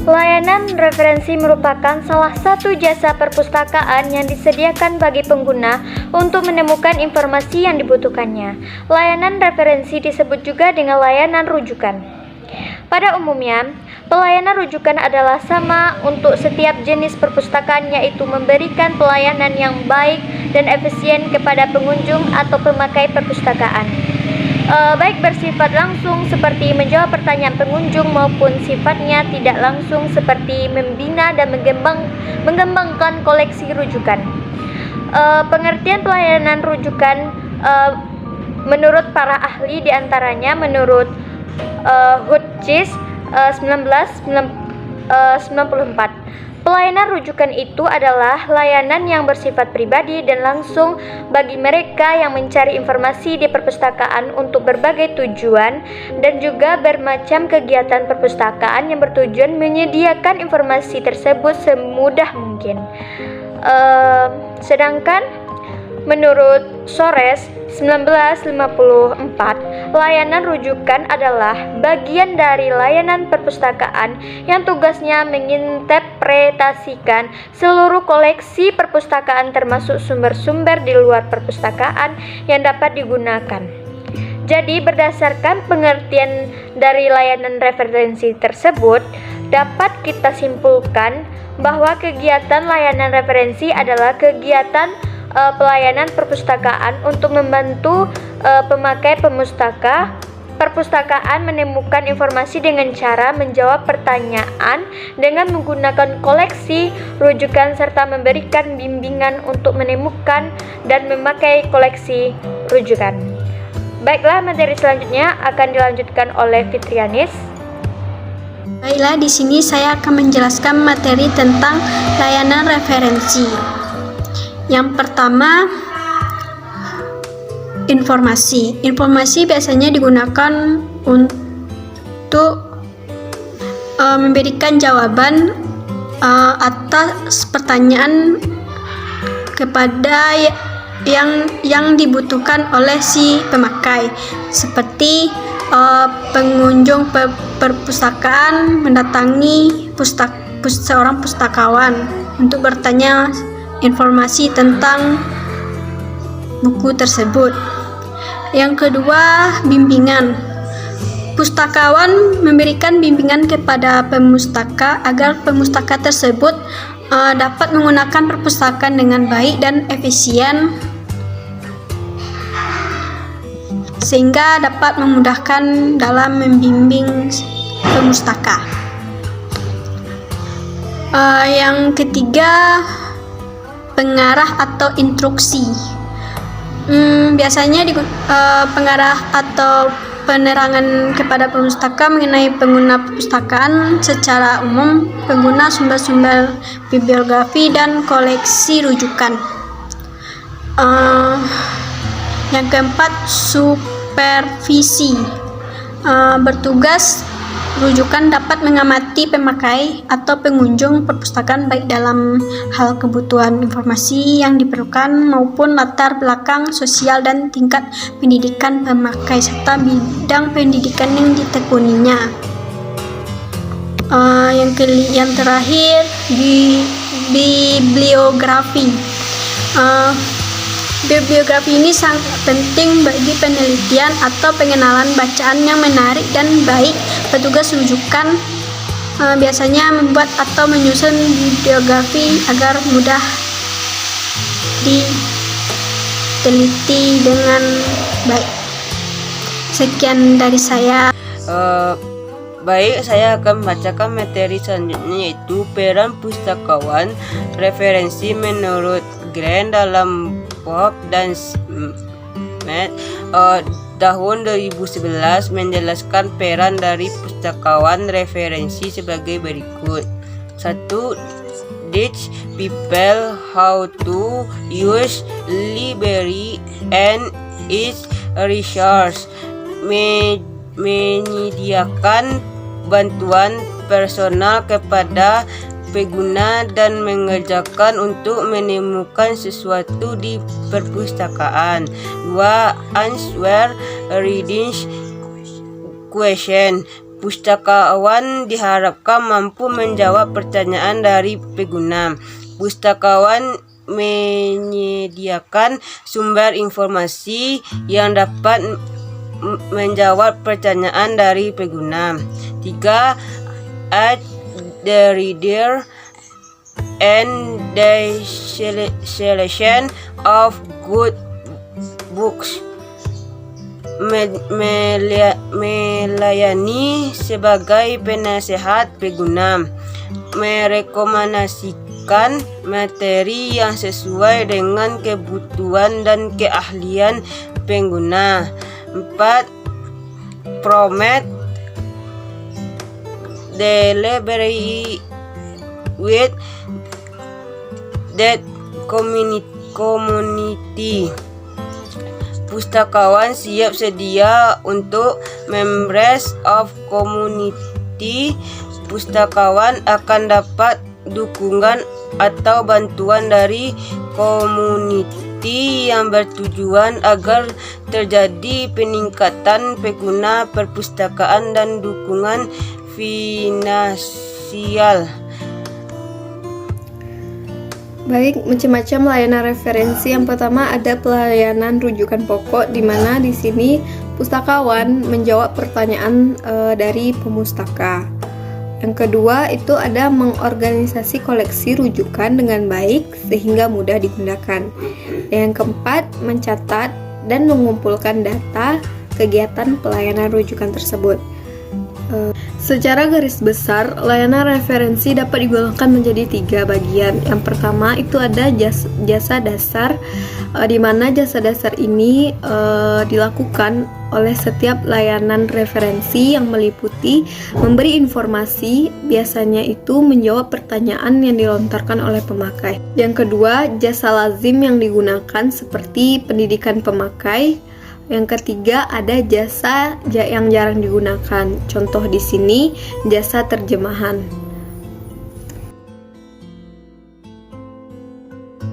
Layanan referensi merupakan salah satu jasa perpustakaan yang disediakan bagi pengguna untuk menemukan informasi yang dibutuhkannya. Layanan referensi disebut juga dengan layanan rujukan. Pada umumnya, pelayanan rujukan adalah sama untuk setiap jenis perpustakaan, yaitu memberikan pelayanan yang baik dan efisien kepada pengunjung atau pemakai perpustakaan. Baik bersifat langsung seperti menjawab pertanyaan pengunjung maupun sifatnya tidak langsung seperti membina dan mengembangkan koleksi rujukan. Pengertian pelayanan rujukan menurut para ahli diantaranya menurut Hutchins 1994. Pelayanan rujukan itu adalah layanan yang bersifat pribadi dan langsung bagi mereka yang mencari informasi di perpustakaan untuk berbagai tujuan dan juga bermacam kegiatan perpustakaan yang bertujuan menyediakan informasi tersebut semudah mungkin. Sedangkan menurut Sores 1954, layanan rujukan adalah bagian dari layanan perpustakaan yang tugasnya menginterpretasikan seluruh koleksi perpustakaan termasuk sumber-sumber di luar perpustakaan yang dapat digunakan. Jadi berdasarkan pengertian dari layanan referensi tersebut, dapat kita simpulkan bahwa kegiatan layanan referensi adalah kegiatan pelayanan perpustakaan untuk membantu pemakai perpustakaan menemukan informasi dengan cara menjawab pertanyaan dengan menggunakan koleksi rujukan serta memberikan bimbingan untuk menemukan dan memakai koleksi rujukan. Baiklah, materi selanjutnya akan dilanjutkan oleh Fitrianis. Baiklah, di sini saya akan menjelaskan materi tentang layanan referensi. Yang pertama, informasi. Informasi biasanya digunakan untuk memberikan jawaban atas pertanyaan kepada yang dibutuhkan oleh si pemakai, seperti pengunjung perpustakaan mendatangi seorang pustakawan untuk bertanya informasi tentang buku tersebut. Yang kedua, bimbingan. Pustakawan memberikan bimbingan kepada pemustaka agar pemustaka tersebut dapat menggunakan perpustakaan dengan baik dan efisien, sehingga dapat memudahkan dalam membimbing pemustaka. Yang ketiga, pengarah atau instruksi. Biasanya pengarah atau penerangan kepada pemustaka mengenai pengguna perpustakaan secara umum, pengguna sumber-sumber bibliografi dan koleksi rujukan. Yang keempat, supervisi. Bertugas rujukan dapat mengamati pemakai atau pengunjung perpustakaan baik dalam hal kebutuhan informasi yang diperlukan maupun latar belakang sosial dan tingkat pendidikan pemakai serta bidang pendidikan yang ditekuninya. Yang terakhir, bibliografi. Bibliografi ini sangat penting bagi penelitian atau pengenalan bacaan yang menarik dan baik. Petugas rujukan biasanya membuat atau menyusun bibliografi agar mudah diteliti dengan baik. Sekian dari saya. Baik, saya akan membacakan materi selanjutnya, yaitu peran pustakawan referensi menurut Grant dalam Pop dan Smith tahun 2011 menjelaskan peran dari pustakawan referensi sebagai berikut. 1. Teach people how to use library and its resource. Menyediakan bantuan personal kepada pengguna dan mengerjakan untuk menemukan sesuatu di perpustakaan. 2. Answer reading question. Pustakawan diharapkan mampu menjawab pertanyaan dari pengguna. Pustakawan menyediakan sumber informasi yang dapat menjawab pertanyaan dari pengguna. 3. Add the reader and the selection of good books. Melayani sebagai penasehat pengguna, merekomendasikan materi yang sesuai dengan kebutuhan dan keahlian pengguna. 4. Promote the library with that community. Pustakawan siap sedia untuk members of community. Pustakawan akan dapat dukungan atau bantuan dari community yang bertujuan agar terjadi peningkatan pengguna perpustakaan dan dukungan finansial. Baik, macam-macam layanan referensi. Yang pertama ada pelayanan rujukan pokok, di mana di sini pustakawan menjawab pertanyaan dari pemustaka. Yang kedua itu ada mengorganisasi koleksi rujukan dengan baik sehingga mudah digunakan. Yang keempat, mencatat dan mengumpulkan data kegiatan pelayanan rujukan tersebut. Secara garis besar, layanan referensi dapat digolongkan menjadi 3 bagian. Yang pertama itu ada jasa dasar, di mana jasa dasar ini dilakukan oleh setiap layanan referensi yang meliputi memberi informasi, biasanya itu menjawab pertanyaan yang dilontarkan oleh pemakai. Yang kedua, jasa lazim yang digunakan seperti pendidikan pemakai. Yang ketiga ada jasa yang jarang digunakan. Contoh di sini jasa terjemahan.